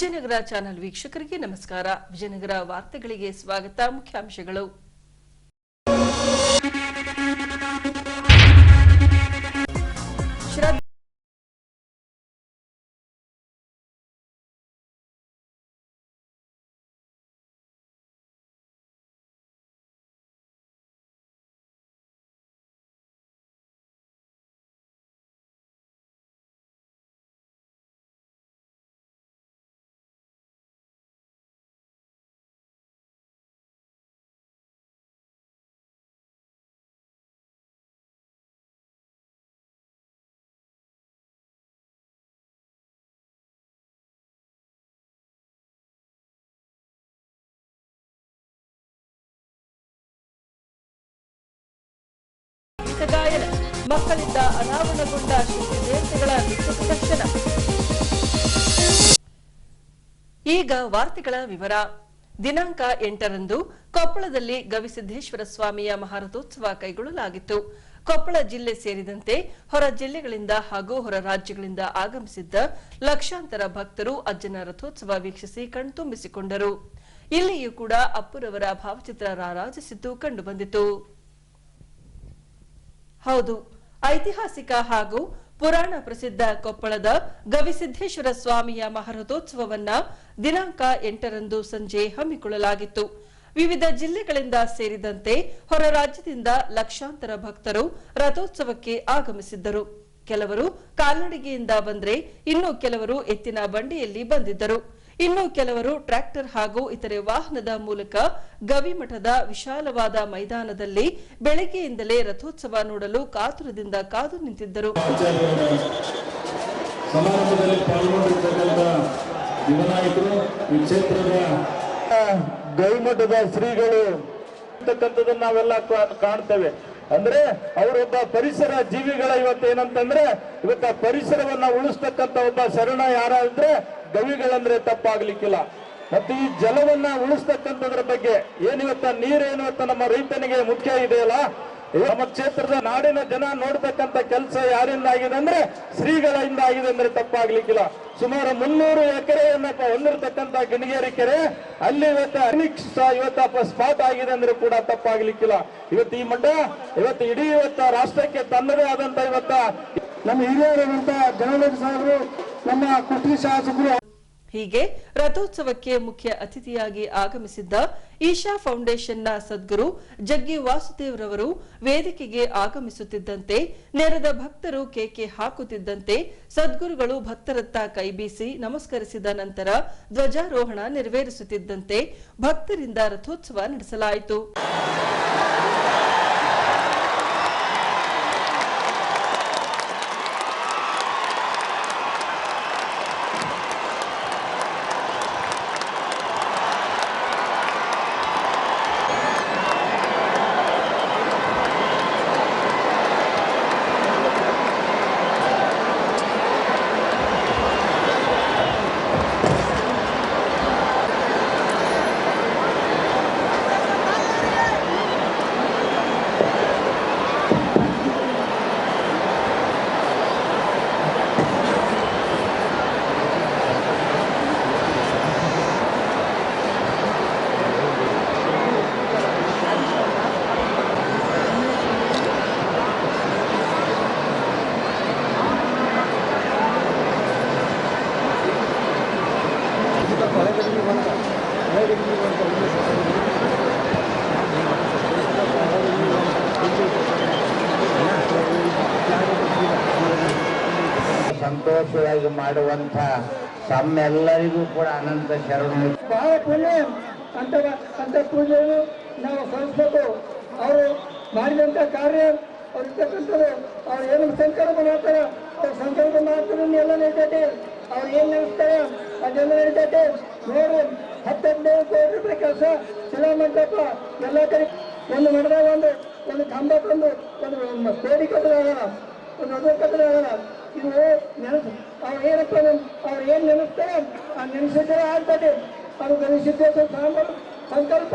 Vijayanagara channel ವೀಕ್ಷಕರಿಗೆ ನಮಸ್ಕಾರ. ವಿಜಯನಗರ ವಾರ್ತೆಗಳಿಗೆ ಸ್ವಾಗತ. ಮುಖ್ಯಾಂಶಗಳು. ಗಾಯನ ಮಕ್ಕಳಿಂದ ಅನಾವರಣಗೊಂಡ ಶಕ್ತಿದೇವತೆಗಳ ನೃತ್ಯ ಪ್ರದರ್ಶನ. ಈಗ ವಾರ್ತೆಗಳ ವಿವರ. ದಿನಾಂಕ 8ರಂದು ಕೊಪ್ಪಳದಲ್ಲಿ ಗವಿಸಿದ್ದೇಶ್ವರ ಸ್ವಾಮಿಯ ಮಹಾರಥೋತ್ಸವ ಕೈಗೊಳ್ಳಲಾಗಿತ್ತು. ಕೊಪ್ಪಳ ಜಿಲ್ಲೆ ಸೇರಿದಂತೆ ಹೊರ ಜಿಲ್ಲೆಗಳಿಂದ ಹಾಗೂ ಹೊರ ರಾಜ್ಯಗಳಿಂದ ಆಗಮಿಸಿದ್ದ ಲಕ್ಷಾಂತರ ಭಕ್ತರು ಅಜ್ಜನ ರಥೋತ್ಸವ ವೀಕ್ಷಿಸಿ ಕಣ್ತುಂಬಿಸಿಕೊಂಡರು. ಇಲ್ಲಿಯೂ ಕೂಡ ಅಪ್ಪುರವರ ಭಾವಚಿತ್ರ ರಾರಾಜಿಸಿದ್ದು ಕಂಡುಬಂದಿತು. ಹೌದು, ಐತಿಹಾಸಿಕ ಹಾಗೂ ಪುರಾಣ ಪ್ರಸಿದ್ಧ ಕೊಪ್ಪಳದ ಗವಿಸಿದ್ದೇಶ್ವರ ಸ್ವಾಮಿಯ ಮಹಾರಥೋತ್ಸವವನ್ನ ದಿನಾಂಕ 8ರಂದು ಸಂಜೆ ಹಮ್ಮಿಕೊಳ್ಳಲಾಗಿತ್ತು. ವಿವಿಧ ಜಿಲ್ಲೆಗಳಿಂದ ಸೇರಿದಂತೆ ಹೊರ ರಾಜ್ಯದಿಂದ ಲಕ್ಷಾಂತರ ಭಕ್ತರು ರಥೋತ್ಸವಕ್ಕೆ ಆಗಮಿಸಿದ್ದರು. ಕೆಲವರು ಕಾಲ್ನಡಿಗೆಯಿಂದ ಬಂದರೆ ಇನ್ನು ಕೆಲವರು ಎತ್ತಿನ ಬಂಡಿಯಲ್ಲಿ ಬಂದಿದ್ದರು. ಇನ್ನು ಕೆಲವರು ಟ್ರ್ಯಾಕ್ಟರ್ ಹಾಗೂ ಇತರೆ ವಾಹನದ ಮೂಲಕ ಗವಿಮಠದ ವಿಶಾಲವಾದ ಮೈದಾನದಲ್ಲಿ ಬೆಳಗ್ಗೆಯಿಂದಲೇ ರಥೋತ್ಸವ ನೋಡಲು ಕಾತುರದಿಂದ ಕಾದು ನಿಂತಿದ್ದರು. ಸಮಾರಂಭದಲ್ಲಿ ಪಾಲ್ಗೊಂಡಿರ್ತಕ್ಕಂಥ ಯುವನಾಯಕರು ಈ ಕ್ಷೇತ್ರದ ಗವಿಮಠದ ಶ್ರೀಗಳು ನಾವೆಲ್ಲ ಕಾಣ್ತೇವೆ. ಅಂದ್ರೆ ಅವರೊಬ್ಬ ಪರಿಸರ ಜೀವಿಗಳ ಇವತ್ತೇನಂತಂದ್ರೆ ಇವತ್ತ ಪರಿಸರವನ್ನ ಉಳಿಸ್ತಕ್ಕಂಥ ಒಬ್ಬ ಶರಣ ಯಾರಾದ್ರೆ ಗವಿಗಳಂದ್ರೆ ತಪ್ಪಾಗ್ಲಿಕ್ಕಿಲ್ಲ. ಮತ್ತೆ ಈ ಜಲವನ್ನ ಉಳಿಸ್ತಕ್ಕಂಥದ್ರ ಬಗ್ಗೆ ಏನಿವತ್ತ ನೀರೇನಿವತ್ತ ನಮ್ಮ ರೈತನಿಗೆ ಮುಖ್ಯ ಇದೆಯಲ್ಲ, ನಮ್ಮ ಕ್ಷೇತ್ರದ ನಾಡಿನ ಜನ ನೋಡ್ತಕ್ಕಂಥ ಕೆಲಸ ಯಾರಿಂದ ಆಗಿದೆ ಅಂದ್ರೆ ಶ್ರೀಗಳಿಂದ ಆಗಿದೆ ಅಂದ್ರೆ ತಪ್ಪಾಗ್ಲಿಕ್ಕಿಲ್ಲ. ಸುಮಾರು 300 ಎಕರೆಯನ್ನ ಹೊಂದಿರತಕ್ಕಂಥ ಗಿಣಿಗೇರಿ ಕೆರೆ ಅಲ್ಲಿ ಇವತ್ತು ಸ್ಪಾಟ್ ಆಗಿದೆ ಅಂದ್ರೆ ಕೂಡ ತಪ್ಪಾಗ್ಲಿಕ್ಕಿಲ್ಲ. ಇವತ್ತು ಈ ಮಠ ಇವತ್ತು ಇಡೀ ರಾಷ್ಟ್ರಕ್ಕೆ ತನ್ನದೇ ಆದಂತ ನಮ್ಮ ಹಿರಿಯರಾದಂತ ಜನಾರ್ದನ ಸಾಹೇಬರು, ನಮ್ಮ ಕುಟ್ಟಿ ಶಾಸಕರು. ಹೀಗೆ ರಥೋತ್ಸವಕ್ಕೆ ಮುಖ್ಯ ಅತಿಥಿಯಾಗಿ ಆಗಮಿಸಿದ್ದ ಈಶಾ ಫೌಂಡೇಶನ್ನ ಸದ್ಗುರು ಜಗ್ಗಿ ವಾಸುದೇವ್ರವರು ವೇದಿಕೆಗೆ ಆಗಮಿಸುತ್ತಿದ್ದಂತೆ ನೆರೆದ ಭಕ್ತರು ಕೇಕೆ ಹಾಕುತ್ತಿದ್ದಂತೆ ಸದ್ಗುರುಗಳು ಭಕ್ತರತ್ತ ಕೈಬೀಸಿ ನಮಸ್ಕರಿಸಿದ ನಂತರ ಧ್ವಜಾರೋಹಣ ನೆರವೇರಿಸುತ್ತಿದ್ದಂತೆ ಭಕ್ತರಿಂದ ರಥೋತ್ಸವ ನಡೆಸಲಾಯಿತು. ಸಂತೋಷವಾಗಿ ಮಾಡುವಂತ ತಮ್ಮೆಲ್ಲರಿಗೂ ಕೂಡ ಅನಂತ ಶರಣು. ಬಹಳ ಪುಣ್ಯ ಅಂತ ಪೂಜೆಯನ್ನು ನಾವು ಸಲ್ಲಿಸಬೇಕು. ಅವರು ಮಾಡಿದಂತ ಕಾರ್ಯ ಅವ್ರು ಇರ್ತಕ್ಕಂಥದ್ದು ಅವ್ರು ಏನು ಸಂಕಲ್ಪ ಮಾಡ್ತಾರೆ, ಅವ್ರು ಸಂಕಲ್ಪ ಮಾಡ್ತಾರೆ ಎಲ್ಲ ನಡೀತೈತೆ. ಅವ್ರು ಏನ್ ನೆನೆಸ್ತಾರೆ ಅದೆಲ್ಲ ನಡೀತೈತೆ. ನೋಡಿ 10-15 ಕೋಟಿ ರೂಪಾಯಿ ಕೆಲಸ ಶಿಲಾಮಂಟಪ ಎಲ್ಲ ಕಡೆ ಒಂದು ಮಠದಾಗ ಒಂದು ಕಂಬ ತಂದು ಒಂದು ಕೋಡಿ ಕಟ್ಟದಾಗಲ್ಲ, ಒಂದು ಅದ್ರ ಕಟ್ಟದಾಗಲ್ಲ. ಇದು ನೆನಸು ಅವ್ರು ಏನಪ್ಪ ಅವ್ರು ಏನ್ ನೆನೆಸ್ತಾರೆ ಆ ನೆನೆಸಿದ್ರೆ ಆಗ್ತದೆ. ಅದು ಗವಿಸಿದ್ದೇಶ್ವರ ಸಂಕಲ್ಪ.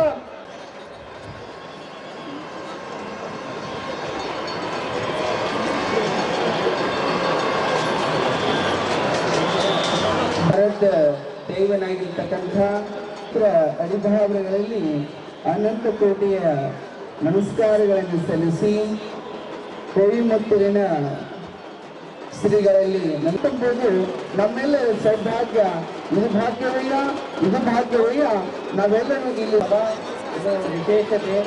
ಭಾರತ ದೈವ ಮಾಡಿರ್ತಕ್ಕಂಥ ಅಡಿಭಾವಗಳಲ್ಲಿ ಅನಂತ ಕೋಟಿಯ ನಮಸ್ಕಾರಗಳನ್ನು ಸಲ್ಲಿಸಿ ಕೊಯಿಮತ್ತೂರಿನ ಶ್ರೀಗಳಲ್ಲಿ ನಂಬುವುದು ನಮ್ಮೆಲ್ಲರ ಸೌಭಾಗ್ಯ. ಇದು ಭಾಗ್ಯವಯ್ಯ ನಾವೆಲ್ಲರೂ ಇಲ್ಲಿ ಇದು ವಿಶೇಷತೆ.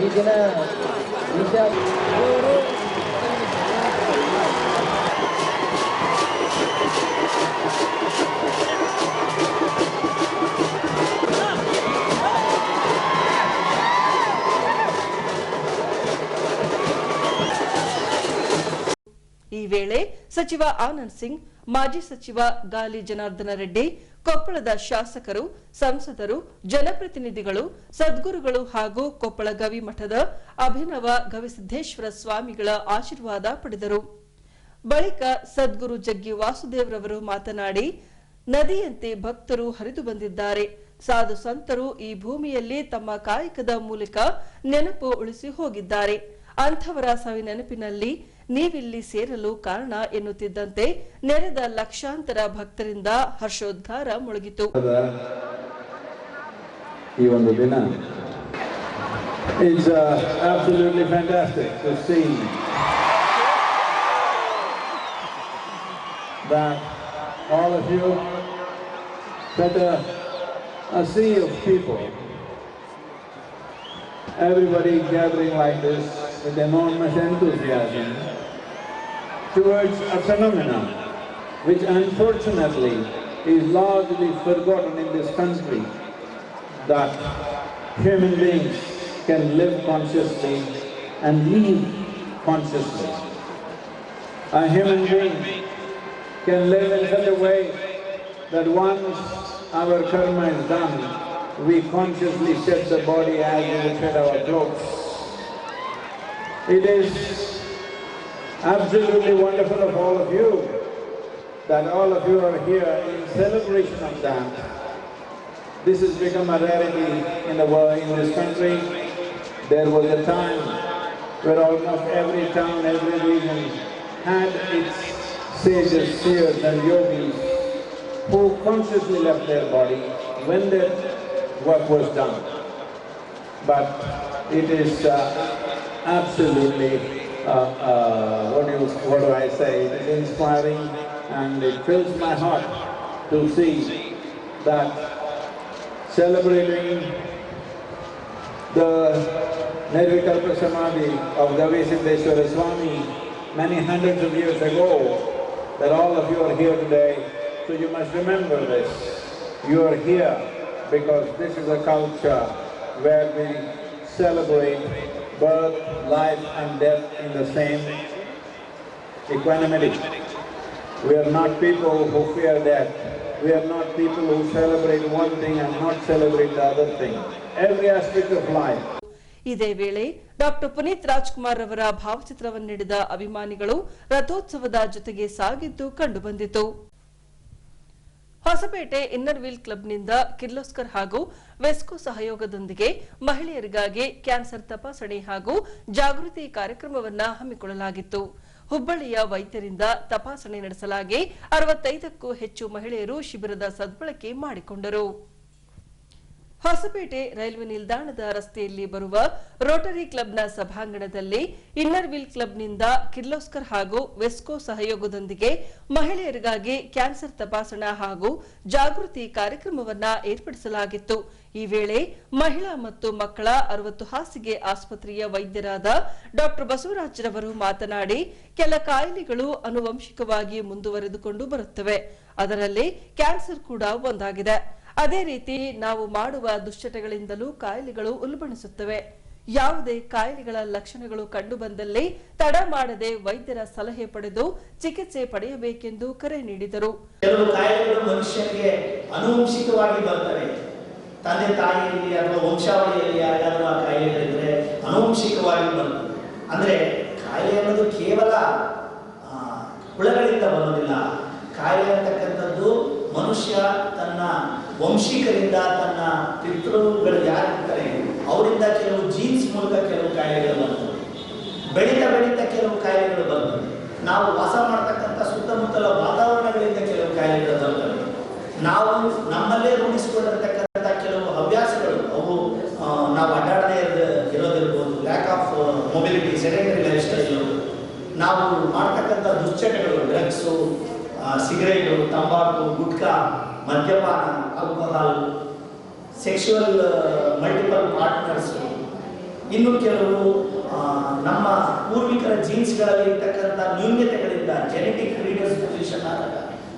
ಈ ದಿನ ಈ ವೇಳೆ ಸಚಿವ ಆನಂದ್ ಸಿಂಗ್, ಮಾಜಿ ಸಚಿವ ಗಾಲಿ ಜನಾರ್ದನ ರೆಡ್ಡಿ, ಕೊಪ್ಪಳದ ಶಾಸಕರು, ಸಂಸದರು, ಜನಪ್ರತಿನಿಧಿಗಳು, ಸದ್ಗುರುಗಳು ಹಾಗೂ ಕೊಪ್ಪಳ ಗವಿಮಠದ ಅಭಿನವ ಗವಿಸಿದ್ದೇಶ್ವರ ಸ್ವಾಮಿಗಳ ಆಶೀರ್ವಾದ ಪಡೆದರು. ಬಳಿಕ ಸದ್ಗುರು ಜಗ್ಗಿ ವಾಸುದೇವ್ರವರು ಮಾತನಾಡಿ, ನದಿಯಂತೆ ಭಕ್ತರು ಹರಿದು ಬಂದಿದ್ದಾರೆ. ಸಾಧು ಸಂತರು ಈ ಭೂಮಿಯಲ್ಲಿ ತಮ್ಮ ಕಾಯಕದ ಮೂಲಕ ನೆನಪು ಉಳಿಸಿ ಹೋಗಿದ್ದಾರೆ. ಅಂಥವರ ಸವಿನೆನಪಿನಲ್ಲಿ ನೀವಿಲ್ಲಿ ಸೇರಲು ಕಾರಣ ಎನ್ನುತ್ತಿದ್ದಂತೆ ನೆರೆದ ಲಕ್ಷಾಂತರ ಭಕ್ತರಿಂದ ಹರ್ಷೋದ್ಗಾರ ಮೊಳಗಿತು. ಈ ಒಂದು ದಿನ is absolutely fantastic to see that all of you, that a sea of people, everybody gathering like this with enormous enthusiasm towards a phenomenon which unfortunately is largely forgotten in this country, that human beings can live consciously and leave consciously. A human being can live in such a way that once our karma is done, we consciously shed the body as we would shed our clothes. It is absolutely wonderful of all of you that all of you are here in celebration of that. This has become a rarity in the world, in this country. There was a time where almost every town, every region had its sages, seers and yogis who consciously left their body when their work was done. But it is absolutely, what do I say, it is inspiring and it fills my heart to see that celebrating the Nirvikalpa Samadhi of Gavisiddeshwara Swami many hundreds of years ago, that all of you are here today. So you must remember this. You are here because this is a culture where we celebrate birth, life and death in the same equanimity. We are not people who fear death. We are not people who celebrate one thing and not celebrate the other thing. Every aspect of life. ಇದೇ ವೇಳೆ doctor Puneeth Rajkumar ಅವರ ಭಾವಚಿತ್ರವನ್ನು ನೀಡಿದ ಅಭಿಮಾನಿಗಳು ರಥೋತ್ಸವದ ಜೊತೆಗೆ ಸಾಗಿದ್ದು ಕಂಡುಬಂದಿತು. Hosapete inner wheel ಕ್ಲಬ್ನಿಂದ Kirloskar ಹಾಗೂ ವೆಸ್ಕೋ ಸಹಯೋಗದೊಂದಿಗೆ ಮಹಿಳೆಯರಿಗಾಗಿ ಕ್ಯಾನ್ಸರ್ ತಪಾಸಣೆ ಹಾಗೂ ಜಾಗೃತಿ ಕಾರ್ಯಕ್ರಮವನ್ನು ಹಮ್ಮಿಕೊಳ್ಳಲಾಗಿತ್ತು. ಹುಬ್ಬಳ್ಳಿಯ ವೈದ್ಯರಿಂದ ತಪಾಸಣೆ ನಡೆಸಲಾಗಿ 65ಕ್ಕೂ ಹೆಚ್ಚು ಮಹಿಳೆಯರು ಶಿಬಿರದ ಸದ್ಬಳಕೆ ಮಾಡಿಕೊಂಡರು. ಹೊಸಪೇಟೆ ರೈಲ್ವೆ ನಿಲ್ದಾಣದ ರಸ್ತೆಯಲ್ಲಿ ಬರುವ ರೋಟರಿ ಕ್ಲಬ್ನ ಸಭಾಂಗಣದಲ್ಲಿ ಇನ್ನರ್ ವೀಲ್ ಕ್ಲಬ್ನಿಂದ ಕಿರ್ಲೋಸ್ಕರ್ ಹಾಗೂ ವೆಸ್ಕೋ ಸಹಯೋಗದೊಂದಿಗೆ ಮಹಿಳೆಯರಿಗಾಗಿ ಕ್ಯಾನ್ಸರ್ ತಪಾಸಣಾ ಹಾಗೂ ಜಾಗೃತಿ ಕಾರ್ಯಕ್ರಮವನ್ನು ಏರ್ಪಡಿಸಲಾಗಿತ್ತು. ಈ ವೇಳೆ ಮಹಿಳಾ ಮತ್ತು ಮಕ್ಕಳ 60 ಹಾಸಿಗೆ ಆಸ್ಪತ್ರೆಯ ವೈದ್ಯರಾದ ಡಾಕ್ಟರ್ ಬಸವರಾಜ್ರವರು ಮಾತನಾಡಿ, ಕೆಲ ಕಾಯಿಲೆಗಳು ಆನುವಂಶಿಕವಾಗಿ ಮುಂದುವರೆದುಕೊಂಡು ಬರುತ್ತವೆ. ಅದರಲ್ಲಿ ಕ್ಯಾನ್ಸರ್ ಕೂಡ ಒಂದಾಗಿದೆ. ಅದೇ ರೀತಿ ನಾವು ಮಾಡುವ ದುಶ್ಚಟಗಳಿಂದಲೂ ಕಾಯಿಲೆಗಳು ಉಲ್ಬಣಿಸುತ್ತವೆ. ಯಾವುದೇ ಕಾಯಿಲೆಗಳ ಲಕ್ಷಣಗಳು ಕಂಡುಬಂದಲ್ಲಿ ತಡ ಮಾಡದೆ ವೈದ್ಯರ ಸಲಹೆ ಪಡೆದು ಚಿಕಿತ್ಸೆ ಪಡೆಯಬೇಕೆಂದು ಕರೆ ನೀಡಿದರು. ಕೆಲವು ಕಾಯಿಲೆಗಳು ಮನುಷ್ಯನಿಗೆ ಆನುವಂಶಿಕವಾಗಿ ಬರ್ತವೆ. ತಂದೆ ತಾಯಿಯಲ್ಲಿ ಅಥವಾ ವಂಶಾವಳಿಯಲ್ಲಿ ಯಾರಿಗಾದರೂ ಆ ಕಾಯಿಲೆಗಳಿದ್ರೆ ಆನುವಂಶಿಕವಾಗಿ ಬರ್ತದೆ. ಅಂದ್ರೆ ಕಾಯಿಲೆ ಅನ್ನೋದು ಕೇವಲ ಹುಳಗಳಿಂದ ಬರೋದಿಲ್ಲ. ಕಾಯಿಲೆ ಅಂತಕ್ಕಂಥದ್ದು ಮನುಷ್ಯ ತನ್ನ ವಂಶಿಕರಿಂದ, ತನ್ನ ಪಿತೃಗಳು ಯಾರಿರ್ತಾರೆ ಅವರಿಂದ ಕೆಲವು ಜೀನ್ಸ್ ಮೂಲಕ ಕೆಲವು ಕಾಯಿಲೆಗಳು ಬರ್ತವೆ. ಬೆಳೀತಾ ಕೆಲವು ಕಾಯಿಲೆಗಳು ಬರ್ತವೆ. ನಾವು ವಾಸ ಮಾಡ್ತಕ್ಕಂಥ ಸುತ್ತಮುತ್ತಲ ವಾತಾವರಣಗಳಿಂದ ಕೆಲವು ಕಾಯಿಲೆಗಳು ಬರ್ತವೆ. ನಾವು ನಮ್ಮಲ್ಲೇ ರೂಢಿಸಿಕೊಂಡಿರ್ತಕ್ಕಂಥ ಕೆಲವು ಹವ್ಯಾಸಗಳು ಅವು ನಾವು ಅಡ್ಡಾಡದೇ ಇರೋದಿರ್ಬೋದು, lack of mobility, sedentary life style, ನಾವು ಮಾಡ್ತಕ್ಕಂಥ ದುಶ್ಚಟಗಳು, ಡ್ರಗ್ಸು, ಸಿಗರೇಟು, ತಂಬಾಕು, ಗುಟ್ಕಾ, ಮದ್ಯಪಾನ, ಆಲ್ಕೋಹಾಲ್, ಸೆಕ್ಷುವಲ್ ಮಲ್ಟಿಪಲ್ ಪಾರ್ಟ್ನರ್ಸು, ಇನ್ನು ಕೆಲವು ನಮ್ಮ ಪೂರ್ವಿಕರ ಜೀನ್ಸ್ಗಳಲ್ಲಿ ಇರ್ತಕ್ಕಂಥ ನ್ಯೂನ್ಯತೆಗಳಿಂದ ಜೆನೆಟಿಕ್ ಪ್ರಿಡಿಸ್ಪೊಸಿಷನ್ ಆದಾಗ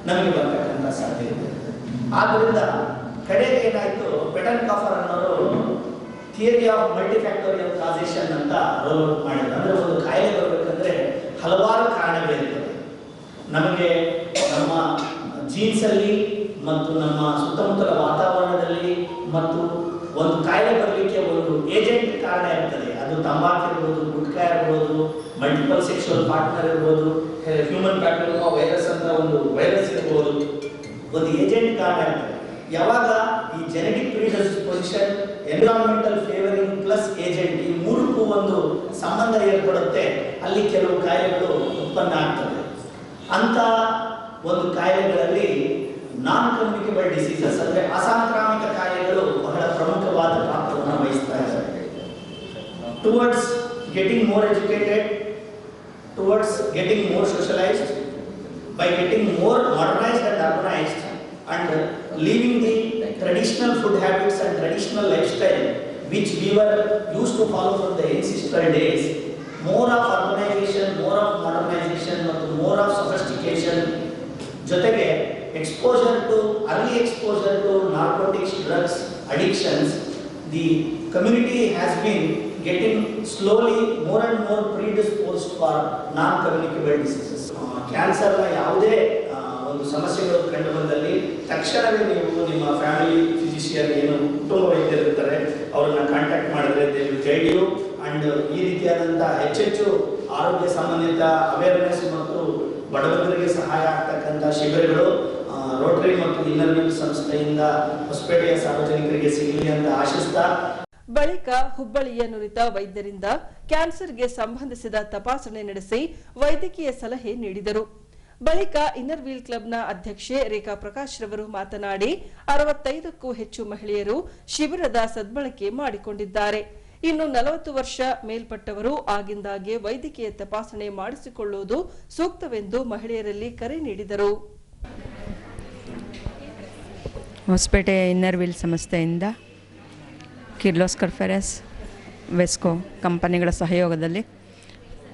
ನಮಗೆ ಬರ್ತಕ್ಕಂಥ ಸಾಧ್ಯತೆ ಇದೆ. ಆದ್ದರಿಂದ ಕಡೆಗೆ ಏನಾಯಿತು, ಬೆಟನ್ಕಾಫರ್ ಅನ್ನೋರು ಥಿಯರಿ ಆಫ್ ಮಲ್ಟಿಫ್ಯಾಕ್ಟೋರಿಯಲ್ ಕಾಸೇಷನ್ ಅಂತ ರೋಲ್ ಔಟ್ ಮಾಡಿದ್ರು. ಅಂದರೆ ಒಂದು ಕಾಯಿಲೆ ಬರಬೇಕಂದ್ರೆ ಹಲವಾರು ಕಾರಣಗಳಿರ್ತವೆ. ನಮಗೆ ನಮ್ಮ ಜೀನ್ಸಲ್ಲಿ ಮತ್ತು ನಮ್ಮ ಸುತ್ತಮುತ್ತಲ ವಾತಾವರಣದಲ್ಲಿ ಮತ್ತು ಒಂದು ಕಾಯಿಲೆ ಬರಲಿಕ್ಕೆ ಒಂದು ಏಜೆಂಟ್ ಕಾರಣ ಇರ್ತದೆ. ಅದು ತಂಬಾಕು ಇರ್ಬೋದು, ಗುಟ್ಕಾ ಇರ್ಬೋದು, ಮಲ್ಟಿಪಲ್ ಸೆಕ್ಷುವಲ್ ಪಾರ್ಟ್ನರ್ ಇರ್ಬೋದು, ಹ್ಯೂಮನ್ ಪ್ಯಾಪಿಲೋಮಾ ವೈರಸ್ ಅಂತ ಒಂದು ವೈರಸ್ ಇರ್ಬೋದು, ಒಂದು ಏಜೆಂಟ್ ಕಾರಣ ಇರ್ತದೆ. ಯಾವಾಗ ಈ genetic predisposition, environmental favouring plus agent, ಈ ಮೂರಕ್ಕೂ ಒಂದು ಸಂಬಂಧ ಏರ್ಪಡುತ್ತೆ, ಅಲ್ಲಿ ಕೆಲವು ಕಾಯಿಲೆಗಳು ಉತ್ಪನ್ನ ಆಗ್ತದೆ. ಅಂತ ಒಂದು ಕಾಯಿಲೆಗಳಲ್ಲಿ ನಾನ್ ಕಮ್ಯುನಿಕೇಬಲ್ ಡಿಸೀಸಸ್ ಅಂದರೆ ಅಸಾಂಕ್ರಾಮಿಕ ಕಾಯಿಲೆಗಳು ಬಹಳ ಪ್ರಮುಖವಾದ ಪಾತ್ರವನ್ನು ವಹಿಸ್ತಾ ಇದ್ದಾರೆ. Towards getting more educated, towards getting more socialised, by getting more modernised and urbanised and leaving the traditional food habits and traditional lifestyle which we were used to follow from the ancestral days, more of urbanization, more of modernization ಮತ್ತು more of sophistication ಜೊತೆಗೆ early exposure to narcotics, drugs, addictions, the community has been getting slowly more and more predisposed for non-communicable diseases. ಕ್ಯಾನ್ಸರ್ನ ಯಾವುದೇ ಒಂದು ಸಮಸ್ಯೆಗಳು ಕಂಡು ಬಂದಲ್ಲಿ ತಕ್ಷಣವೇ ನೀವು ನಿಮ್ಮ ಫ್ಯಾಮಿಲಿ ಫಿಸಿಷಿಯನ್, ಏನು ಕುಟುಂಬ ವೈದ್ಯರು ಇರ್ತಾರೆ, ಅವರನ್ನ ಕಾಂಟ್ಯಾಕ್ಟ್ ಮಾಡಿದ್ರೆ they will guide you. And ಈ ರೀತಿಯಾದಂಥ ಹೆಚ್ಚೆಚ್ಚು ಆರೋಗ್ಯ ಸಂಬಂಧಿತ ಅವೇರ್ನೆಸ್ ಮತ್ತು ಬಡವರಿಗೆ ಸಹಾಯ ಆಗ್ತಕ್ಕಂಥ ಶಿಬಿರಗಳು ರೋಟರಿ ಮತ್ತು ಇನ್ನರ್ ವೀಲ್ ಸಂಸ್ಥೆಯಿಂದ ಹೊಸಪೇಟೆಯ ಸಾರ್ವಜನಿಕರಿಗೆ ಸಿಗಲಿ ಅಂತ ಆಶಿಸ್ತಾ, ಬಳಿಕ ಹುಬ್ಬಳ್ಳಿಯ ನುರಿತ ವೈದ್ಯರಿಂದ ಕ್ಯಾನ್ಸರ್ಗೆ ಸಂಬಂಧಿಸಿದ ತಪಾಸಣೆ ನಡೆಸಿ ವೈದ್ಯಕೀಯ ಸಲಹೆ ನೀಡಿದರು. ಬಳಿಕ ಇನ್ನರ್ ವೀಲ್ ಕ್ಲಬ್ನ ಅಧ್ಯಕ್ಷೆ ರೇಖಾ ಪ್ರಕಾಶ್ ರವರು ಮಾತನಾಡಿ 65ಕ್ಕೂ ಹೆಚ್ಚು ಮಹಿಳೆಯರು ಶಿಬಿರದ ಸದ್ಬಳಕೆ ಮಾಡಿಕೊಂಡಿದ್ದಾರೆ. ಇನ್ನು 40 ವರ್ಷ ಮೇಲ್ಪಟ್ಟವರು ಆಗಿಂದಾಗೆ ವೈದ್ಯಕೀಯ ತಪಾಸಣೆ ಮಾಡಿಸಿಕೊಳ್ಳುವುದು ಸೂಕ್ತವೆಂದು ಮಹಿಳೆಯರಲ್ಲಿ ಕರೆ ನೀಡಿದರು. ಹೊಸಪೇಟೆ ಇನ್ನರ್ ವೀಲ್ ಸಂಸ್ಥೆಯಿಂದ ಕಿರ್ಲೋಸ್ಕರ್ ಫೆರಸ್, ವೆಸ್ಕೋ ಕಂಪನಿಗಳ ಸಹಯೋಗದಲ್ಲಿ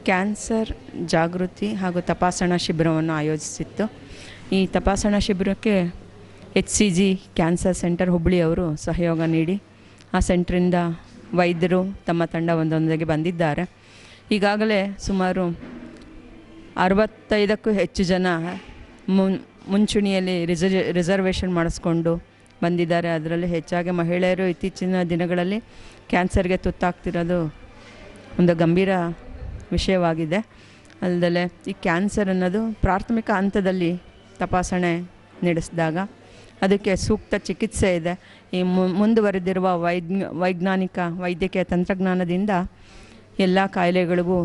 ಕ್ಯಾನ್ಸರ್ ಜಾಗೃತಿ ಹಾಗೂ ತಪಾಸಣಾ ಶಿಬಿರವನ್ನು ಆಯೋಜಿಸಿತ್ತು. ಈ ತಪಾಸಣಾ ಶಿಬಿರಕ್ಕೆ HCG ಕ್ಯಾನ್ಸರ್ ಸೆಂಟರ್ ಹುಬ್ಬಳ್ಳಿಯವರು ಸಹಯೋಗ ನೀಡಿ ಆ ಸೆಂಟ್ರಿಂದ ವೈದ್ಯರು ತಮ್ಮ ತಂಡ ಒಂದೊಂದಿಗೆ ಬಂದಿದ್ದಾರೆ. ಈಗಾಗಲೇ ಸುಮಾರು 65ಕ್ಕೂ ಹೆಚ್ಚು ಜನ ಮುಂಚೂಣಿಯಲ್ಲಿ ರಿಸರ್ವೇಷನ್ ಮಾಡಿಸ್ಕೊಂಡು ಬಂದಿದ್ದಾರೆ. ಅದರಲ್ಲಿ ಹೆಚ್ಚಾಗಿ ಮಹಿಳೆಯರು ಇತ್ತೀಚಿನ ದಿನಗಳಲ್ಲಿ ಕ್ಯಾನ್ಸರ್ಗೆ ತುತ್ತಾಗ್ತಿರೋದು ಒಂದು ಗಂಭೀರ ವಿಷಯವಾಗಿದೆ. ಅಲ್ಲದೆ ಈ ಕ್ಯಾನ್ಸರ್ ಅನ್ನೋದು ಪ್ರಾಥಮಿಕ ಹಂತದಲ್ಲಿ ತಪಾಸಣೆ ನಡೆಸಿದಾಗ ಅದಕ್ಕೆ ಸೂಕ್ತ ಚಿಕಿತ್ಸೆ ಇದೆ. ಈ ಮುಂದುವರೆದಿರುವ ವೈಜ್ಞಾನಿಕ ವೈದ್ಯಕೀಯ ತಂತ್ರಜ್ಞಾನದಿಂದ ಎಲ್ಲ ಕಾಯಿಲೆಗಳಿಗೂ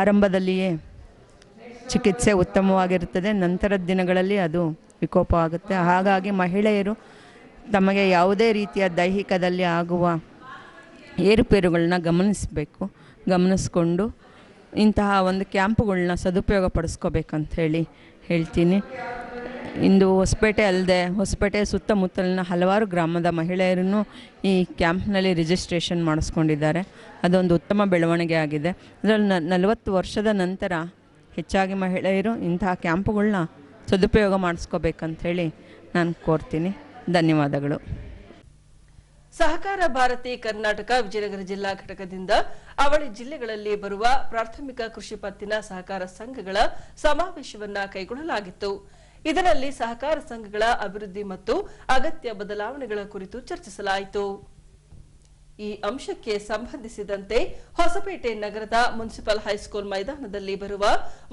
ಆರಂಭದಲ್ಲಿಯೇ ಚಿಕಿತ್ಸೆ ಉತ್ತಮವಾಗಿರುತ್ತದೆ, ನಂತರದ ದಿನಗಳಲ್ಲಿ ಅದು ವಿಕೋಪ ಆಗುತ್ತೆ. ಹಾಗಾಗಿ ಮಹಿಳೆಯರು ತಮಗೆ ಯಾವುದೇ ರೀತಿಯ ದೈಹಿಕದಲ್ಲಿ ಆಗುವ ಏರುಪೇರುಗಳನ್ನ ಗಮನಿಸ್ಕೊಂಡು ಇಂತಹ ಒಂದು ಕ್ಯಾಂಪುಗಳನ್ನ ಸದುಪಯೋಗ ಪಡಿಸ್ಕೋಬೇಕಂತ ಹೇಳ್ತೀನಿ. ಇಂದು ಹೊಸಪೇಟೆ ಅಲ್ಲದೆ ಹೊಸಪೇಟೆ ಸುತ್ತಮುತ್ತಲಿನ ಹಲವಾರು ಗ್ರಾಮದ ಮಹಿಳೆಯರನ್ನು ಈ ಕ್ಯಾಂಪ್ನಲ್ಲಿ ರಿಜಿಸ್ಟ್ರೇಷನ್ ಮಾಡಿಸ್ಕೊಂಡಿದ್ದಾರೆ. ಅದೊಂದು ಉತ್ತಮ ಬೆಳವಣಿಗೆ ಆಗಿದೆ. ಅದರಲ್ಲಿ 40 ವರ್ಷದ ನಂತರ ಹೆಚ್ಚಾಗಿ ಮಹಿಳೆಯರು ಇಂತಹ ಕ್ಯಾಂಪುಗಳನ್ನ ಸದುಪಯೋಗ ಮಾಡಿಸ್ಕೋಬೇಕಂಥೇಳಿ ನಾನು ಕೋರ್ತೀನಿ. ಧನ್ಯವಾದಗಳು. ಸಹಕಾರ ಭಾರತಿ ಕರ್ನಾಟಕ ವಿಜಯನಗರ ಜಿಲ್ಲಾ ಘಟಕದಿಂದ ಅವಳಿ ಜಿಲ್ಲೆಗಳಲ್ಲಿ ಬರುವ ಪ್ರಾಥಮಿಕ ಕೃಷಿ ಪತ್ತಿನ ಸಹಕಾರ ಸಂಘಗಳ ಸಮಾವೇಶವನ್ನ ಕೈಗೊಳ್ಳಲಾಗಿತ್ತು. ಇದರಲ್ಲಿ ಸಹಕಾರ ಸಂಘಗಳ ಅಭಿವೃದ್ಧಿ ಮತ್ತು ಅಗತ್ಯ ಬದಲಾವಣೆಗಳ ಕುರಿತು ಚರ್ಚಿಸಲಾಯಿತು. ಈ ಅಂಶಕ್ಕೆ ಸಂಬಂಧಿಸಿದಂತೆ ಹೊಸಪೇಟೆ ನಗರದ ಮುನ್ಸಿಪಲ್ ಹೈಸ್ಕೂಲ್ ಮೈದಾನದಲ್ಲಿ ಬರುವ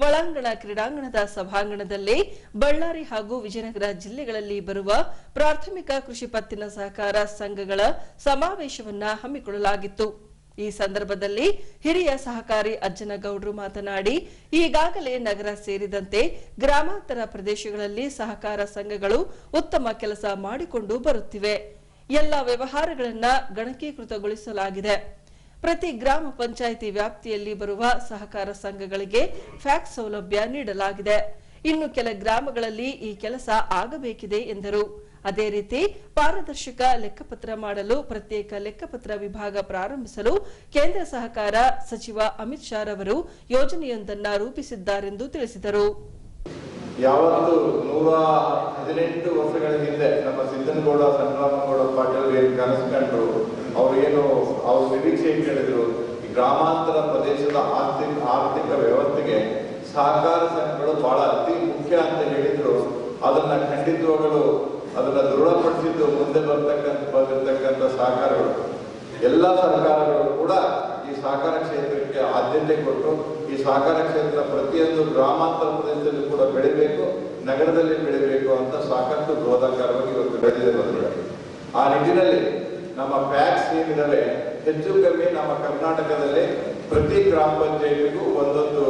ಒಳಾಂಗಣ ಕ್ರೀಡಾಂಗಣದ ಸಭಾಂಗಣದಲ್ಲಿ ಬಳ್ಳಾರಿ ಹಾಗೂ ವಿಜಯನಗರ ಜಿಲ್ಲೆಗಳಲ್ಲಿ ಬರುವ ಪ್ರಾಥಮಿಕ ಕೃಷಿ ಪತ್ತಿನ ಸಹಕಾರ ಸಂಘಗಳ ಸಮಾವೇಶವನ್ನ ಹಮ್ಮಿಕೊಳ್ಳಲಾಗಿತ್ತು. ಈ ಸಂದರ್ಭದಲ್ಲಿ ಹಿರಿಯ ಸಹಕಾರಿ ಅಜ್ಜನಗೌಡರು ಮಾತನಾಡಿ, ಈಗಾಗಲೇ ನಗರ ಸೇರಿದಂತೆ ಗ್ರಾಮಾಂತರ ಪ್ರದೇಶಗಳಲ್ಲಿ ಸಹಕಾರ ಸಂಘಗಳು ಉತ್ತಮ ಕೆಲಸ ಮಾಡಿಕೊಂಡು ಬರುತ್ತಿವೆ. ಎಲ್ಲ ವ್ಯವಹಾರಗಳನ್ನ ಗಣಕೀಕೃತಗೊಳಿಸಲಾಗಿದೆ. ಪ್ರತಿ ಗ್ರಾಮ ಪಂಚಾಯಿತಿ ವ್ಯಾಪ್ತಿಯಲ್ಲಿ ಬರುವ ಸಹಕಾರ ಸಂಘಗಳಿಗೆ ಫ್ಯಾಕ್ಸ್ ಸೌಲಭ್ಯ ನೀಡಲಾಗಿದೆ. ಇನ್ನು ಕೆಲ ಗ್ರಾಮಗಳಲ್ಲಿ ಈ ಕೆಲಸ ಆಗಬೇಕಿದೆ ಎಂದರು. ಅದೇ ರೀತಿ ಪಾರದರ್ಶಕ ಲೆಕ್ಕಪತ್ರ ಮಾಡಲು ಪ್ರತ್ಯೇಕ ಲೆಕ್ಕಪತ್ರ ವಿಭಾಗ ಪ್ರಾರಂಭಿಸಲು ಕೇಂದ್ರ ಸಹಕಾರ ಸಚಿವ ಅಮಿತ್ ಶಾ ರವರು ಯೋಜನೆಯೊಂದನ್ನು ರೂಪಿಸಿದ್ದಾರೆಂದು ತಿಳಿಸಿದರು. ಯಾವತ್ತು 118 ವರ್ಷಗಳ ಹಿಂದೆ ನಮ್ಮ ಸಿದ್ದನಗೌಡ ಸಂಗ್ರಾಮಗೌಡ ಪಾಟೀಲ್ ಏನು ಕನಸು ಕಂಡ್ರು, ಅವ್ರ ನಿರೀಕ್ಷೆ ಕೇಳಿದ್ರು, ಈ ಗ್ರಾಮಾಂತರ ಪ್ರದೇಶದ ಆರ್ಥಿಕ ವ್ಯವಸ್ಥೆಗೆ ಸಹಕಾರ ಸಂಘಗಳು ಬಹಳ ಅತಿ ಮುಖ್ಯ ಅಂತ ಹೇಳಿದ್ರು. ಅದನ್ನ ಖಂಡಿತವಾಗಲು ಅದನ್ನ ದೃಢಪಡಿಸಿದ್ದು ಮುಂದೆ ಬಂದಿರತಕ್ಕಂಥ ಸಹಕಾರಗಳು. ಎಲ್ಲ ಸರ್ಕಾರಗಳು ಕೂಡ ಈ ಸಹಕಾರ ಕ್ಷೇತ್ರಕ್ಕೆ ಆದ್ಯತೆ ಕೊಟ್ಟು ಈ ಸಹಕಾರ ಕ್ಷೇತ್ರ ಪ್ರತಿಯೊಂದು ಗ್ರಾಮಾಂತರ ಪ್ರದೇಶದಲ್ಲಿ ಕೂಡ ಬೆಳಿಬೇಕು, ನಗರದಲ್ಲಿ ಬೆಳಿಬೇಕು ಅಂತ ಸಾಕಷ್ಟು ಬೃಹದಾಕಾರವಾಗಿ ಇವತ್ತು ಬೆಳೆದಿದೆ ಬಂದಿದೆ. ಆ ನಿಟ್ಟಿನಲ್ಲಿ ನಮ್ಮ ಪ್ಯಾಕ್ಸ್ ಏನಿದಾವೆ ಹೆಚ್ಚು ಕಮ್ಮಿ ನಮ್ಮ ಕರ್ನಾಟಕದಲ್ಲಿ ಪ್ರತಿ ಗ್ರಾಮ ಪಂಚಾಯತಿಗೂ ಒಂದೊಂದು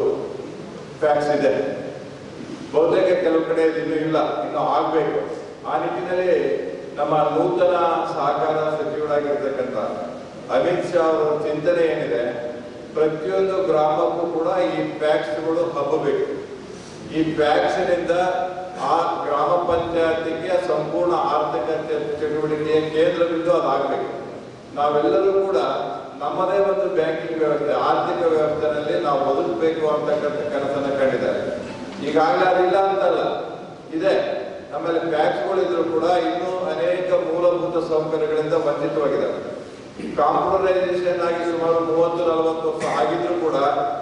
ಫ್ಯಾಕ್ಸ್ ಇದೆ. ಬಹುತೇಕ ಕೆಲವು ಕಡೆ ಇನ್ನೂ ಇಲ್ಲ, ಇನ್ನೂ ಆಗ್ಬೇಕು. ಆ ನಿಟ್ಟಿನಲ್ಲಿ ನಮ್ಮ ನೂತನ ಸಹಕಾರ ಸಚಿವರಾಗಿರ್ತಕ್ಕಂಥ ಅಮಿತ್ ಶಾ ಅವರ ಚಿಂತನೆ ಏನಿದೆ, ಪ್ರತಿಯೊಂದು ಗ್ರಾಮಕ್ಕೂ ಕೂಡ ಈ ಪ್ಯಾಕ್ಸ್ಗಳು ಹಬ್ಬಬೇಕು. ಈ ಪ್ಯಾಕ್ಸ್ನಿಂದ ಆ ಗ್ರಾಮ ಪಂಚಾಯತಿಗೆ ಸಂಪೂರ್ಣ ಆರ್ಥಿಕ ಚಟುವಟಿಕೆಯ ಕೇಂದ್ರ ಬಿಂದು ಅದಾಗಬೇಕು. ನಾವೆಲ್ಲರೂ ಕೂಡ ನಮ್ಮದೇ ಒಂದು ಬ್ಯಾಂಕಿಂಗ್ ವ್ಯವಸ್ಥೆ, ಆರ್ಥಿಕ ವ್ಯವಸ್ಥೆಯಲ್ಲಿ ನಾವು ಬದುಕಬೇಕು ಅಂತಕ್ಕಂಥ ಕನಸನ್ನು ಕಂಡಿದ್ದಾರೆ. ಈಗಾಗಲೇ ಅದಿಲ್ಲ ಅಂತಲ್ಲ, ಇದೆ. ನಮ್ಮಲ್ಲಿ ಪ್ಯಾಕ್ಸ್ಗಳಿದ್ರು ಕೂಡ ಇನ್ನೂ ಅನೇಕ ಮೂಲಭೂತ ಸೌಕರ್ಯಗಳಿಂದ ವಂಚಿತವಾಗಿದ್ದಾರೆ. ಕಾಂಪ್ಯೂಟರೈಸೇಷನ್ ಆಗಿ ಸುಮಾರು 30-40 ವರ್ಷ ಆಗಿದ್ರು ಕೂಡ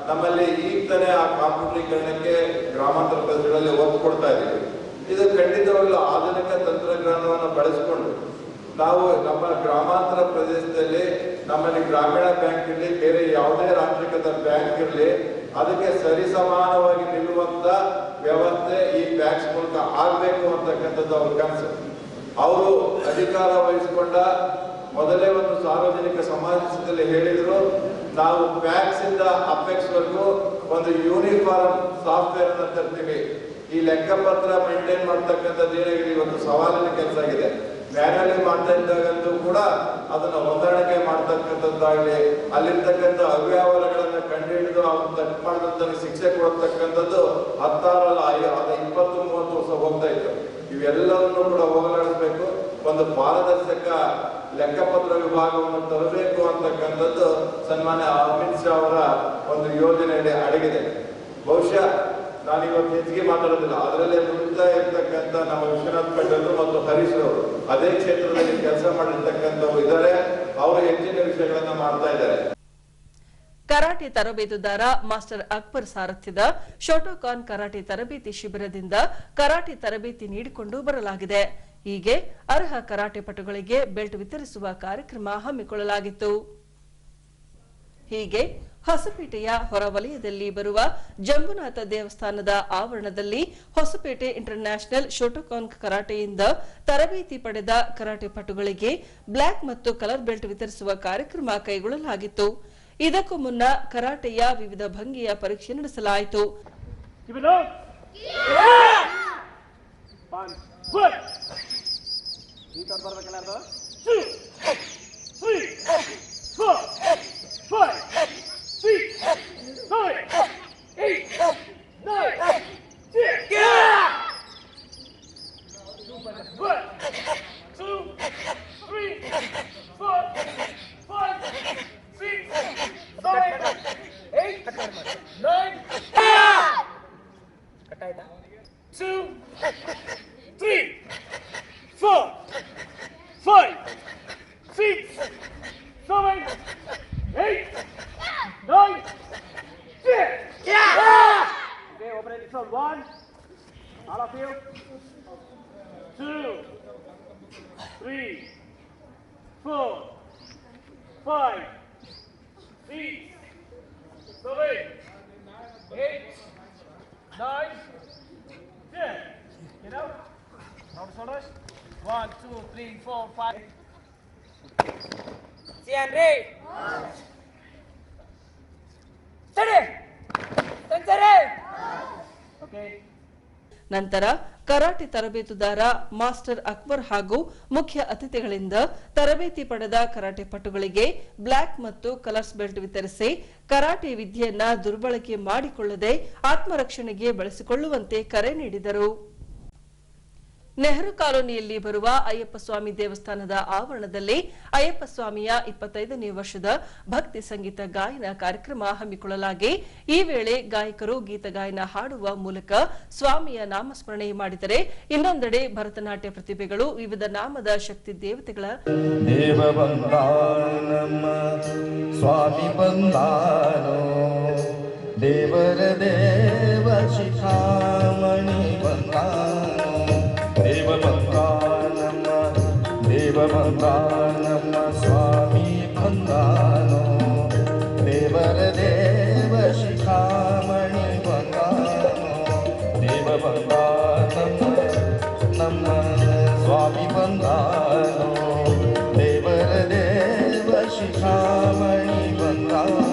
ನಮ್ಮಲ್ಲಿ ಈಗ ತಾನೇ ಆ ಕಾಂಪ್ಯೂಟರೀಕರಣಕ್ಕೆ ಗ್ರಾಮಾಂತರ ಪ್ರದೇಶಗಳಲ್ಲಿ ಒತ್ತು ಕೊಡ್ತಾ ಇದ್ದೀವಿ. ಇದು ಖಂಡಿತವಾಗಲೂ ಆಧುನಿಕ ತಂತ್ರಜ್ಞಾನವನ್ನು ಬಳಸಿಕೊಂಡು ನಾವು ನಮ್ಮ ಗ್ರಾಮಾಂತರ ಪ್ರದೇಶದಲ್ಲಿ ನಮ್ಮಲ್ಲಿ ಗ್ರಾಮೀಣ ಬ್ಯಾಂಕ್ ಇರಲಿ, ಬೇರೆ ಯಾವುದೇ ರಾಷ್ಟ್ರೀಕೃತ ಬ್ಯಾಂಕ್ ಇರಲಿ, ಅದಕ್ಕೆ ಸರಿಸಮಾನವಾಗಿ ನಿಲ್ಲುವಂತ ವ್ಯವಸ್ಥೆ ಈ ಪ್ಯಾಕ್ಸ್ ಮೂಲಕ ಆಗಬೇಕು ಅಂತಕ್ಕಂಥದ್ದು ಅವ್ರ ಕನಸು. ಅವರು ಅಧಿಕಾರ ವಹಿಸಿಕೊಂಡ ಮೊದಲೇ ಒಂದು ಸಾರ್ವಜನಿಕ ಸಮಾವೇಶದಲ್ಲಿ ಹೇಳಿದ್ರು, ನಾವು ಪ್ಯಾಕ್ಸ್ ಇಂದ ಅಪೆಕ್ಸ್ ವರೆಗೂ ಒಂದು ಯೂನಿಫಾರ್ಮ್ ಸಾಫ್ಟ್ವೇರ್ ಅನ್ನ ತರ್ತೀವಿ. ಈ ಲೆಕ್ಕಪತ್ರ ಮೇಂಟೈನ್ ಮಾಡ್ತಕ್ಕಂಥದ್ದು ಏನಾಗಿದೆ ಇವತ್ತು ಸವಾಲಿನ ಕೆಲಸ ಆಗಿದೆ. ಮ್ಯಾನ್ಯಲಿ ಮಾಡ್ತಾ ಇದ್ದಾಗಂತೂ ಕೂಡ ಅದನ್ನ ಹೊಂದಾಣಿಕೆ ಮಾಡ್ತಕ್ಕಂಥದ್ದಾಗಲಿ, ಅಲ್ಲಿರ್ತಕ್ಕಂಥ ಅವ್ಯವಹಾರಗಳನ್ನ ಕಂಡುಹಿಡಿದು ಅವ್ರನ್ನ ತಪ್ಪು ಮಾಡಿದಂತ ಶಿಕ್ಷೆ ಕೊಡತಕ್ಕಂಥದ್ದು 20-30 ವರ್ಷ ಹೋಗ್ತಾ ಇತ್ತು. ಇವೆಲ್ಲವನ್ನು ಕೂಡ ಹೋಗಲಾಡಿಸ್ಬೇಕು. ಒಂದು ಪಾರದರ್ಶಕ ಲೆಕ್ಕಪತ್ರ ವಿಭಾಗವನ್ನು ತರಬೇಕು ಅಂತಕ್ಕಂಥದ್ದು ಸನ್ಮಾನ್ಯ ಅಮಿತ್ ಶಾ ಅವರ ಒಂದು ಯೋಜನೆಯಲ್ಲಿ ಅಡಗಿದೆ. ಬಹುಶಃ ನಾನು ಇವತ್ತು ಹೆಚ್ಚಿಗೆ ಮಾತಾಡೋದಿಲ್ಲ, ಅದರಲ್ಲೇ ನುಡಿತಾ ಇರ್ತಕ್ಕಂಥ ನಮ್ಮ ವಿಶ್ವನಾಥ್ ಪಟೇಲ್ ಮತ್ತು ಹರೀಶ್ ಅವರು ಅದೇ ಕ್ಷೇತ್ರದಲ್ಲಿ ಕೆಲಸ ಮಾಡಿರ್ತಕ್ಕಂಥವ್ರು ಇದ್ದಾರೆ. ಅವರು ಹೆಚ್ಚಿನ ವಿಷಯಗಳನ್ನ ಮಾಡ್ತಾ ಇದ್ದಾರೆ. ಕರಾಟೆ ತರಬೇತುದಾರ ಮಾಸ್ಟರ್ ಅಕ್ಬರ್ ಸಾರಥ್ಯದ ಶೋಟೋಕಾನ್ ಕರಾಟೆ ತರಬೇತಿ ಶಿಬಿರದಿಂದ ಕರಾಟೆ ತರಬೇತಿ ನೀಡಿಕೊಂಡು ಬರಲಾಗಿದೆ. ಹೀಗೆ ಅರ್ಹ ಕರಾಟೆ ಪಟುಗಳಿಗೆ ಬೆಲ್ಟ್ ವಿತರಿಸುವ ಕಾರ್ಯಕ್ರಮ ಹಮ್ಮಿಕೊಳ್ಳಲಾಗಿತ್ತು. ಹೀಗೆ ಹೊಸಪೇಟೆಯ ಹೊರವಲಯದಲ್ಲಿ ಬರುವ ಜಂಬುನಾಥ ದೇವಸ್ಥಾನದ ಆವರಣದಲ್ಲಿ ಹೊಸಪೇಟೆ ಇಂಟರ್ನ್ಯಾಷನಲ್ ಶೋಟೋಕಾನ್ ಕರಾಟೆಯಿಂದ ತರಬೇತಿ ಪಡೆದ ಕರಾಟೆ ಪಟುಗಳಿಗೆ ಬ್ಲಾಕ್ ಮತ್ತು ಕಲರ್ ಬೆಲ್ಟ್ ವಿತರಿಸುವ ಕಾರ್ಯಕ್ರಮ ಕೈಗೊಳ್ಳಲಾಗಿತ್ತು. ಇದಕ್ಕೂ ಮುನ್ನ ಕರಾಟೆಯ ವಿವಿಧ ಭಂಗಿಯ ಪರೀಕ್ಷೆ ನಡೆಸಲಾಯಿತು. ನಂತರ ಕರಾಟೆ ತರಬೇತುದಾರ ಮಾಸ್ಟರ್ ಅಕ್ಬರ್ ಹಾಗೂ ಮುಖ್ಯ ಅತಿಥಿಗಳಿಂದ ತರಬೇತಿ ಪಡೆದ ಕರಾಟೆ ಪಟುಗಳಿಗೆ ಬ್ಲಾಕ್ ಮತ್ತು ಕಲರ್ಸ್ ಬೆಲ್ಟ್ ವಿತರಿಸಿ ಕರಾಟೆ ವಿದ್ಯೆಯನ್ನ ದುರ್ಬಳಕೆ ಮಾಡಿಕೊಳ್ಳದೆ ಆತ್ಮರಕ್ಷಣೆಗೆ ಬಳಸಿಕೊಳ್ಳುವಂತೆ ಕರೆ ನೀಡಿದರು. ನೆಹರು ಕಾಲೋನಿಯಲ್ಲಿ ಬರುವ ಅಯ್ಯಪ್ಪ ಸ್ವಾಮಿ ದೇವಸ್ಥಾನದ ಆವರಣದಲ್ಲಿ ಅಯ್ಯಪ್ಪ ಸ್ವಾಮಿಯ 25ನೇ ವರ್ಷದ ಭಕ್ತಿ ಸಂಗೀತ ಗಾಯನ ಕಾರ್ಯಕ್ರಮ ಹಮ್ಮಿಕೊಳ್ಳಲಾಗಿ ಈ ವೇಳೆ ಗಾಯಕರು ಗೀತ ಗಾಯನ ಹಾಡುವ ಮೂಲಕ ಸ್ವಾಮಿಯ ನಾಮಸ್ಮರಣೆ ಮಾಡಿದರೆ, ಇನ್ನೊಂದೆಡೆ ಭರತನಾಟ್ಯ ಪ್ರತಿಭೆಗಳು ವಿವಿಧ ನಾಮದ ಶಕ್ತಿ ದೇವತೆಗಳ ಸ್ವಾಮಿ ಬಂದಾನೋ ದೇವರ ದೇವ ಶಿಖಾಮಣಿ ಬಂದಾನೋ ದೇವ ಬಂದಾನಮ್ಮ ಸ್ವಾಮಿ ಬಂದಾನೋ ದೇವರ ದೇವ ಶಿಖಾಮಣಿ ಬಂದಾನೋ ದೇವ ಬಂದಾನಮ್ಮ ನಮ್ಮ ಸ್ವಾಮಿ ಬಂದಾನೋ ದೇವರ ದೇವ ಶಿಖಾಮಣಿ ಬಂದಾನೋ.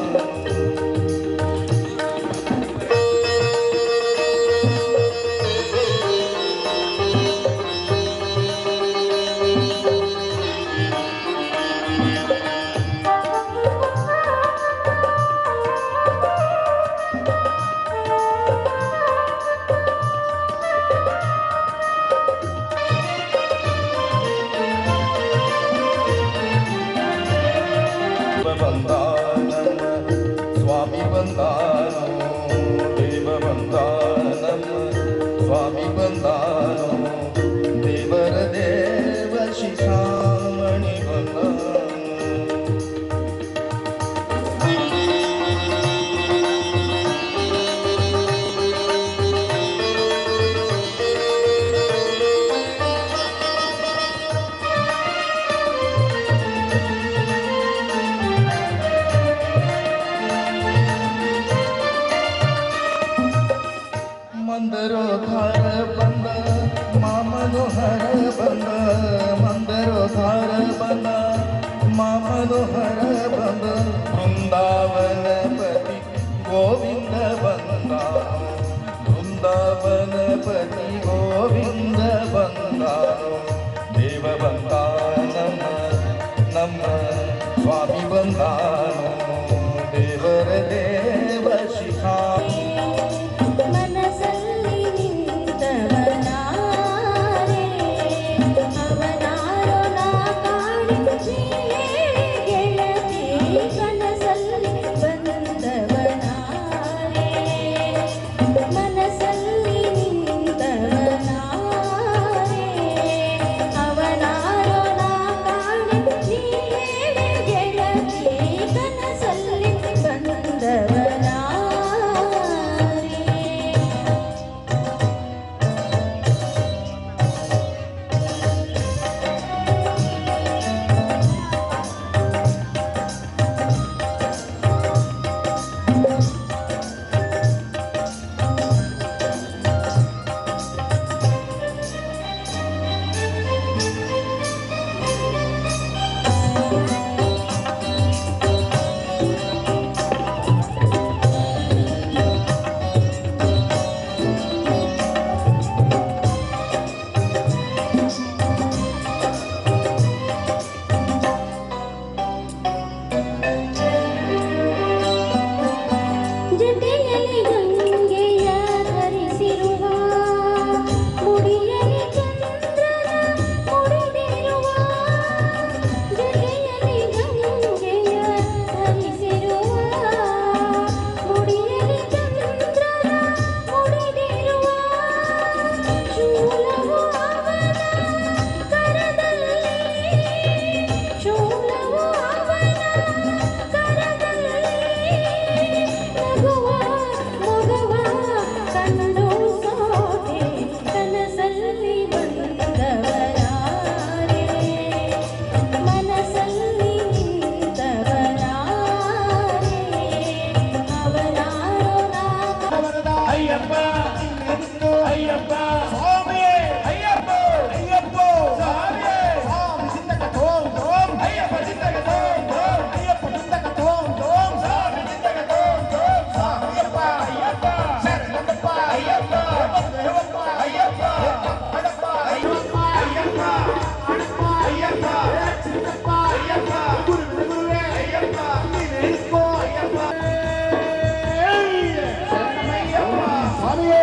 ಸ್ವಾಮಿಯೇ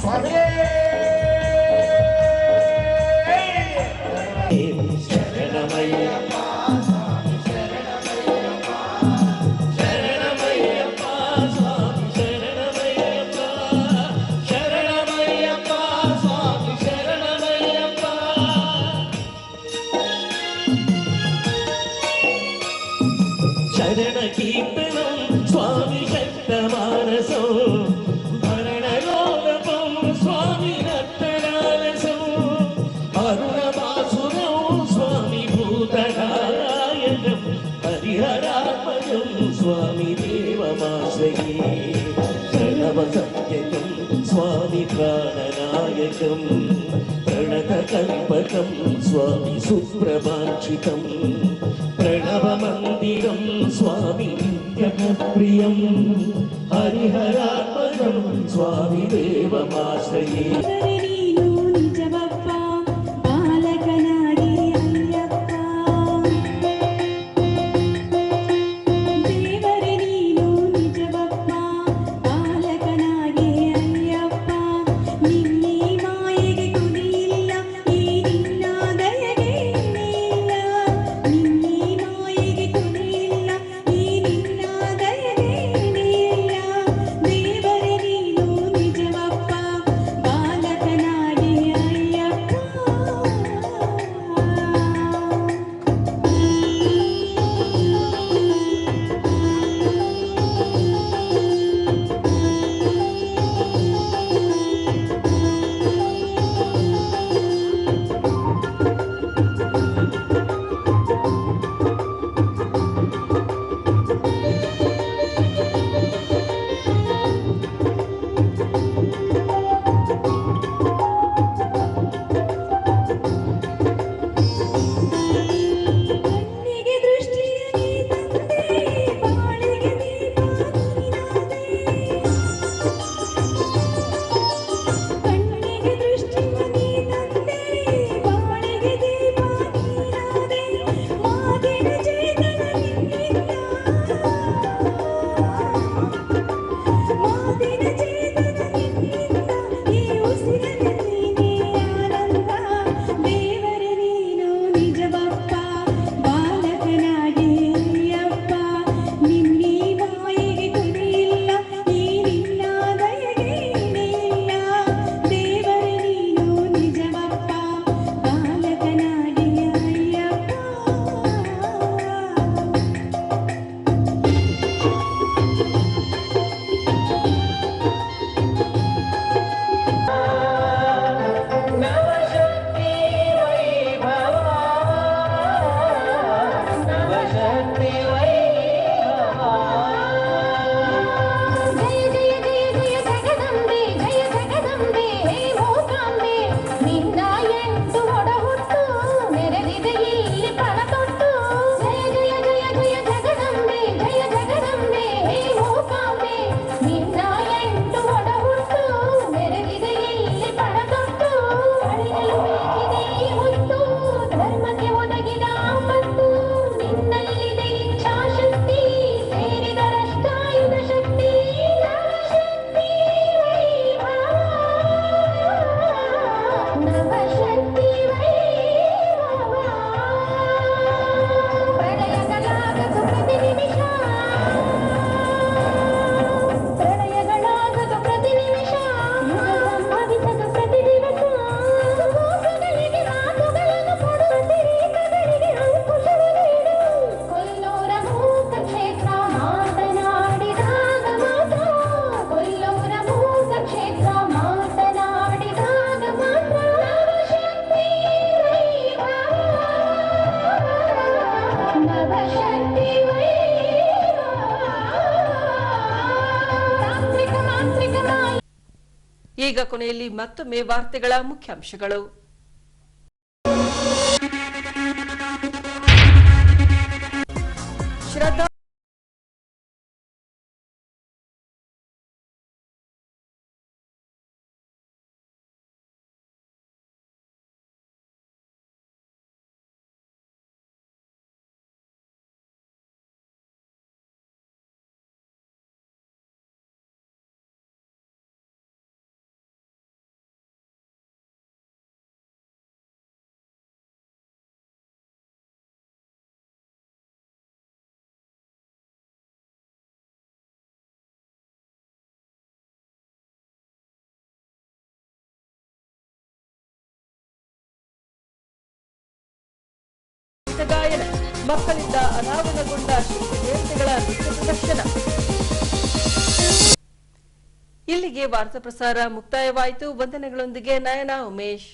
ಸ್ವಾಮಿಯೇ ಶರಣಮಯ್ಯಪ್ಪ ಸ್ವಾಮಿ ಶರಣಮಯ್ಯಪ್ಪ ಶರಣಮಯ್ಯಪ್ಪ ಸ್ವಾಮಿ ಶರಣಮಯ್ಯಪ್ಪ ಶರಣಮಯ್ಯಪ್ಪ ಸ್ವಾಮಿ ಶರಣಮಯ್ಯಪ್ಪ ಶರಣ ಕೀರ್ತನಂ ಸ್ವಾಮಿ ಶಕ್ತಮಾನಸೋ ಭರಣರೋಗಪಂ ಸ್ವಾಮಿ ನರ್ತನಾಲಸೋ ಅರುಣವಾಸುರಂ ಸ್ವಾಮಿ ಭೂತನಾಯಕಂ ಹರಿಹರಾತ್ಮಜಂ ಸ್ವಾಮಿ ದೇವಮಾಶ್ರಯೇ ಪ್ರಣವ ಸತ್ಯಕಂ ಸ್ವಾಮಿ ಪ್ರಾಣನಾಯಕಂ ಪ್ರಣತಕಲ್ಪಕಂ ಸ್ವಾಮಿ ಸುಪ್ರಭಾಷಿತಂ ಪ್ರಣವಮಂದಿರಂ ಸ್ವಾಮಿ ನಿತ್ಯಪ್ರಿಯಂ ಹರಿಹರಾತ್ಮಜಂ ಸ್ವಾಮಿ ದೇವಮಾಶ್ರಯೇ ಈಗ ಕೊನೆಯಲ್ಲಿ ಮತ್ತೊಮ್ಮೆ ವಾರ್ತೆಗಳ ಮುಖ್ಯಾಂಶಗಳು. ಶ್ರದ್ಧಾ ಗೀತ ಗಾಯನ, ಮಕ್ಕಳಿಂದ ಅನಾವರಣಗೊಂಡ ದೇವತೆಗಳ ನೃತ್ಯ ಪ್ರದರ್ಶನ. ಇಲ್ಲಿಗೆ ವಾರ್ತಾ ಪ್ರಸಾರ ಮುಕ್ತಾಯವಾಯಿತು. ವಂದನೆಗಳೊಂದಿಗೆ ನಯನ ಉಮೇಶ್.